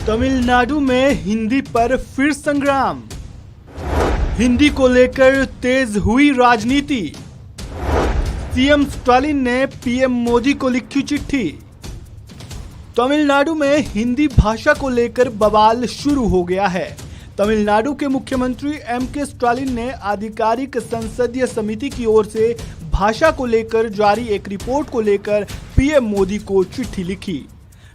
तमिलनाडु में हिंदी पर फिर संग्राम। हिंदी को लेकर तेज हुई राजनीति। सीएम स्टालिन ने पीएम मोदी को लिखी चिट्ठी। तमिलनाडु में हिंदी भाषा को लेकर बवाल शुरू हो गया है। तमिलनाडु के मुख्यमंत्री एमके स्टालिन ने आधिकारिक संसदीय समिति की ओर से भाषा को लेकर जारी एक रिपोर्ट को लेकर पीएम मोदी को चिट्ठी लिखी।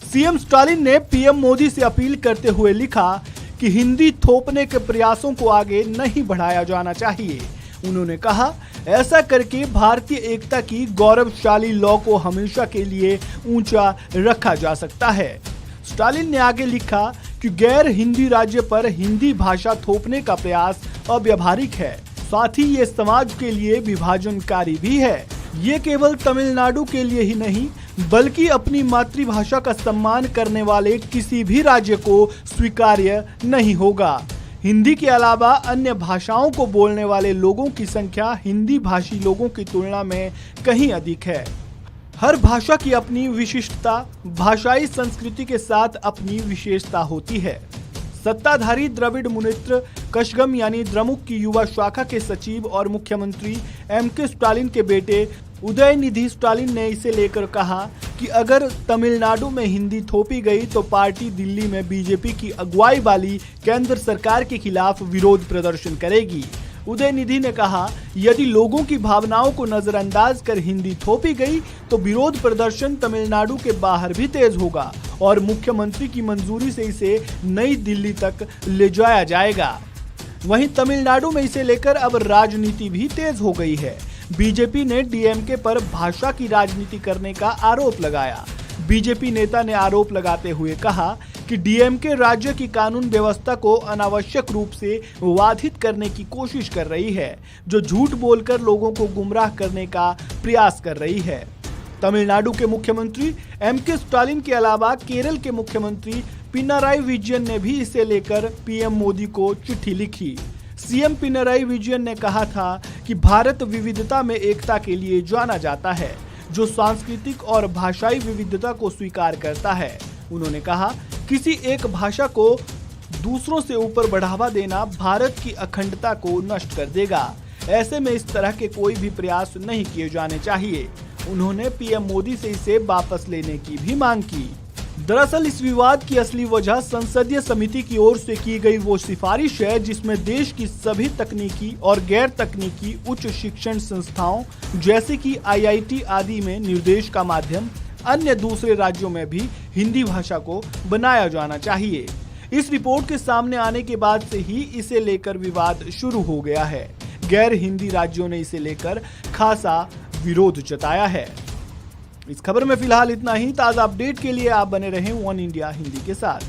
सीएम स्टालिन ने पीएम मोदी से अपील करते हुए लिखा कि हिंदी थोपने के प्रयासों को आगे नहीं बढ़ाया जाना चाहिए। उन्होंने कहा, ऐसा करके भारतीय एकता की गौरवशाली लौ को हमेशा के लिए ऊंचा रखा जा सकता है। स्टालिन ने आगे लिखा कि गैर हिंदी राज्य पर हिंदी भाषा थोपने का प्रयास अव्यावहारिक है, साथ ही ये समाज के लिए विभाजनकारी भी है। ये केवल तमिलनाडु के लिए ही नहीं बल्कि अपनी मातृभाषा का सम्मान करने वाले किसी भी राज्य को स्वीकार्य नहीं होगा। हिंदी के अलावा अन्य भाषाओं को बोलने वाले लोगों की संख्या हिंदी भाषी लोगों की तुलना में कहीं अधिक है। हर भाषा की अपनी विशिष्टता, भाषाई संस्कृति के साथ अपनी विशेषता होती है। सत्ताधारी द्रविड़ मुनेत्र कषगम यानी द्रमुक की युवा शाखा के सचिव और मुख्यमंत्री एमके स्टालिन के बेटे उदयनिधि स्टालिन ने इसे लेकर कहा कि अगर तमिलनाडु में हिंदी थोपी गई तो पार्टी दिल्ली में बीजेपी की अगुवाई वाली केंद्र सरकार के खिलाफ विरोध प्रदर्शन करेगी। उदयनिधि ने कहा, यदि लोगों की भावनाओं को नजरअंदाज कर हिंदी थोपी गई तो विरोध प्रदर्शन तमिलनाडु के बाहर भी तेज होगा और मुख्यमंत्री की मंजूरी से इसे नई दिल्ली तक ले जाया जाएगा। वहीं तमिलनाडु में इसे लेकर अब राजनीति भी तेज हो गई है। बीजेपी ने डीएमके पर भाषा की राजनीति करने का आरोप लगाया। बीजेपी नेता ने आरोप लगाते हुए कहा कि डीएमके राज्य की कानून व्यवस्था को अनावश्यक रूप से बाधित करने की कोशिश कर रही है, जो झूठ बोलकर लोगों को गुमराह करने का प्रयास कर रही है। तमिलनाडु के मुख्यमंत्री एमके स्टालिन के अलावा केरल के मुख्यमंत्री पिनाराई विजयन ने भी इसे लेकर पीएम मोदी को चिट्ठी लिखी। सीएम पिनाराई विजयन ने कहा था कि भारत विविधता में एकता के लिए जाना जाता है, जो सांस्कृतिक और भाषाई विविधता को स्वीकार करता है। उन्होंने कहा, किसी एक भाषा को दूसरों से ऊपर बढ़ावा देना भारत की अखंडता को नष्ट कर देगा। ऐसे में इस तरह के कोई भी प्रयास नहीं किए जाने चाहिए। उन्होंने पीएम मोदी से इसे वापस लेने की भी मांग की। दरअसल इस विवाद की असली वजह संसदीय समिति की ओर से की गई वो सिफारिश है जिसमें देश की सभी तकनीकी और गैर तकनीकी उच्च शिक्षण संस्थाओं जैसे कि आईआईटी आदि में निर्देश का माध्यम अन्य दूसरे राज्यों में भी हिंदी भाषा को बनाया जाना चाहिए। इस रिपोर्ट के सामने आने के बाद से ही इसे लेकर विवाद शुरू हो गया है। गैर हिंदी राज्यों ने इसे लेकर खासा विरोध जताया है। इस खबर में फिलहाल इतना ही। ताज़ा अपडेट के लिए आप बने रहें वन इंडिया हिंदी के साथ।